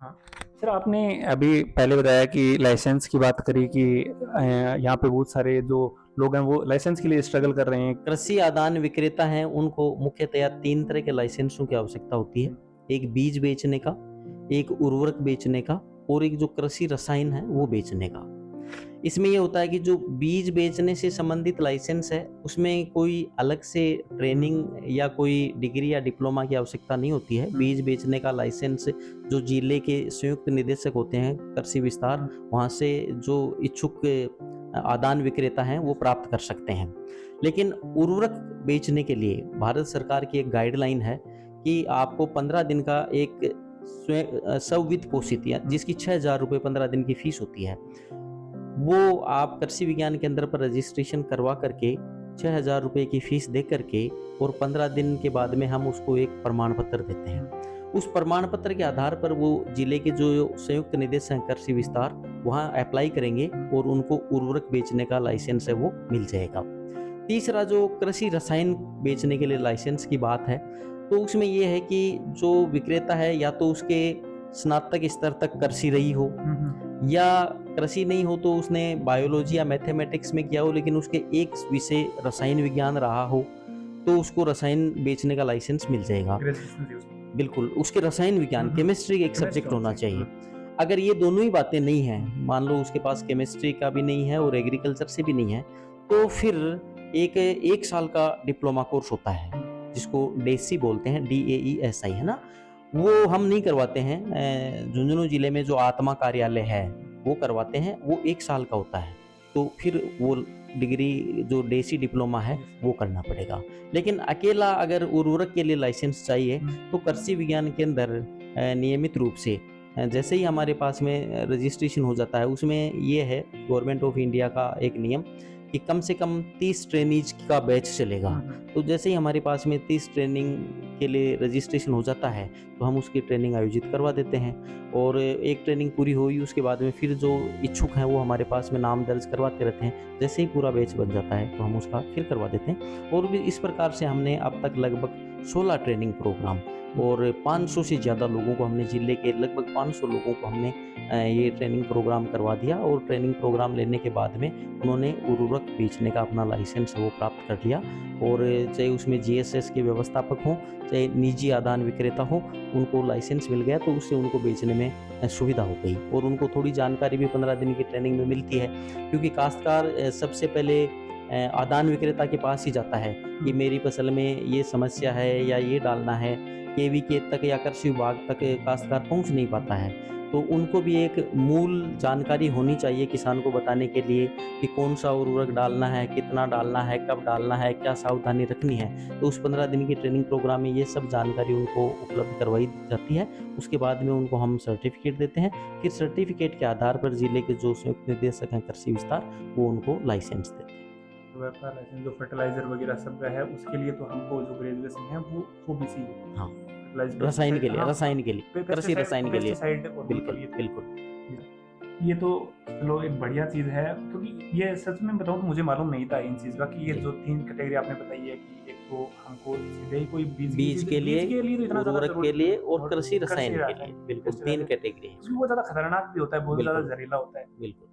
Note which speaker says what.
Speaker 1: हाँ। सर आपने अभी पहले बताया कि लाइसेंस की बात करी कि यहाँ पे बहुत सारे जो लोग हैं वो लाइसेंस के लिए स्ट्रगल कर रहे हैं।
Speaker 2: कृषि आदान विक्रेता हैं, उनको मुख्यतया 3 तरह के लाइसेंसों की आवश्यकता होती है। एक बीज बेचने का, एक उर्वरक बेचने का और एक जो कृषि रसायन है वो बेचने का। इसमें ये होता है कि जो बीज बेचने से संबंधित लाइसेंस है, उसमें कोई अलग से ट्रेनिंग या कोई डिग्री या डिप्लोमा की आवश्यकता नहीं होती है। बीज बेचने का लाइसेंस जो जिले के संयुक्त निदेशक होते हैं कृषि विस्तार, वहाँ से जो इच्छुक आदान विक्रेता हैं वो प्राप्त कर सकते हैं। लेकिन उर्वरक बेचने के लिए भारत सरकार की एक गाइडलाइन है कि आपको 15 दिन का एक स्ववित्त पोषित या जिसकी 6,000 रुपये 15 दिन की फीस होती है, वो आप कृषि विज्ञान केंद्र पर रजिस्ट्रेशन करवा करके 6,000 रुपये की फीस दे करके और 15 दिन के बाद में हम उसको एक प्रमाण पत्र देते हैं। उस प्रमाण पत्र के आधार पर वो जिले के जो संयुक्त निदेशक हैं कृषि विस्तार, वहाँ अप्लाई करेंगे और उनको उर्वरक बेचने का लाइसेंस है वो मिल जाएगा। तीसरा जो कृषि रसायन बेचने के लिए लाइसेंस की बात है, तो उसमें ये है कि जो विक्रेता है या तो उसके स्नातक स्तर तक कृषि रही हो, या कृषि नहीं हो तो उसने बायोलॉजी या मैथमेटिक्स में किया हो लेकिन उसके एक विषय रसायन विज्ञान रहा हो, तो उसको रसायन बेचने का लाइसेंस मिल जाएगा। बिल्कुल, उसके रसायन विज्ञान केमिस्ट्री एक सब्जेक्ट होना चाहिए। अगर ये दोनों ही बातें नहीं हैं, मान लो उसके पास केमिस्ट्री का भी नहीं है और एग्रीकल्चर से भी नहीं है, तो फिर एक साल का डिप्लोमा कोर्स होता है जिसको डेसी बोलते हैं, DAESI, है ना? वो हम नहीं करवाते हैं। झुंझुनू जिले में जो आत्मा कार्यालय है वो करवाते हैं, वो 1 साल का होता है। तो फिर वो डिग्री जो डेसी डिप्लोमा है वो करना पड़ेगा। लेकिन अकेला अगर उर्वरक के लिए लाइसेंस चाहिए तो कृषि विज्ञान के अंदर नियमित रूप से जैसे ही हमारे पास में रजिस्ट्रेशन हो जाता है, उसमें ये है गवर्नमेंट ऑफ इंडिया का एक नियम कि कम से कम 30 ट्रेनीज का बैच चलेगा। तो जैसे ही हमारे पास में 30 ट्रेनिंग के लिए रजिस्ट्रेशन हो जाता है तो हम उसकी ट्रेनिंग आयोजित करवा देते हैं और एक ट्रेनिंग पूरी हुई उसके बाद में फिर जो इच्छुक हैं वो हमारे पास में नाम दर्ज करवाते रहते हैं। जैसे ही पूरा बैच बन जाता है तो हम उसका फिर करवा देते हैं और भी इस प्रकार से हमने अब तक लगभग 16 ट्रेनिंग प्रोग्राम और 500 से ज़्यादा लोगों को हमने, जिले के लगभग 500 लोगों को हमने ये ट्रेनिंग प्रोग्राम करवा दिया और ट्रेनिंग प्रोग्राम लेने के बाद में उन्होंने उर्वरक बेचने का अपना लाइसेंस वो प्राप्त कर लिया। और चाहे उसमें GSS के व्यवस्थापक हों, चाहे निजी आदान विक्रेता हो, उनको लाइसेंस मिल गया तो उससे उनको बेचने में सुविधा हो गई और उनको थोड़ी जानकारी भी 15 दिन की ट्रेनिंग में मिलती है। क्योंकि काश्तकार सबसे पहले आदान विक्रेता के पास ही जाता है कि मेरी फसल में ये समस्या है या ये डालना है। KVK तक या कृषि विभाग तक काश्तकार पहुंच नहीं पाता है, तो उनको भी एक मूल जानकारी होनी चाहिए किसान को बताने के लिए कि कौन सा उर्वरक डालना है, कितना डालना है, कब डालना है, क्या सावधानी रखनी है। तो उस 15 दिन की ट्रेनिंग प्रोग्राम में ये सब जानकारी उनको उपलब्ध करवाई जाती है। उसके बाद में उनको हम सर्टिफिकेट देते हैं। फिर सर्टिफिकेट के आधार पर जिले के जो संयुक्त निदेशक हैं कृषि विस्तार, वो उनको लाइसेंस देते हैं।
Speaker 1: व्यापार लाइसेंस जो फर्टिलाइजर वगैरह सब का है उसके लिए तो हमको जो ग्रेजुएशन है वो भी चाहिए।
Speaker 2: हाँ,
Speaker 1: फर्टिलाइजर
Speaker 2: रसायन के
Speaker 1: पेस्टिसाइड,
Speaker 2: लिए,
Speaker 1: हाँ
Speaker 2: रसायन के लिए, कृषि रसायन के लिए।
Speaker 1: पेस्टिसाइड और
Speaker 2: बिल्कुल,
Speaker 1: ये
Speaker 2: बिल्कुल।
Speaker 1: ये तो चलो एक बढ़िया चीज़ है, क्योंकि ये सच में बताऊँ तो मुझे मालूम नहीं था इन चीज़ का कि ये
Speaker 2: जी।
Speaker 1: जो 3 कैटेगरी आपने बताई है कि एक तो हमको सीधे ही कोई
Speaker 2: बीज के लिए,
Speaker 1: बीज के लिए तो इतना ज़्यादा
Speaker 2: उर्वरक के
Speaker 1: ज़रूरी
Speaker 2: लिए
Speaker 1: नहीं,
Speaker 2: और
Speaker 1: और
Speaker 2: कृषि
Speaker 1: कृषि
Speaker 2: रसायन के लिए,
Speaker 1: रासायनिक
Speaker 2: बिल्कुल 3
Speaker 1: पेस्टिसाइड
Speaker 2: कैटेगरी है
Speaker 1: उसमें
Speaker 2: इसमें।
Speaker 1: बहुत ज़्यादा खतरनाक भी होता है, बहुत ज़्यादा
Speaker 2: बिल्कुल,
Speaker 1: जहरीला होता है।
Speaker 2: बिल्कुल।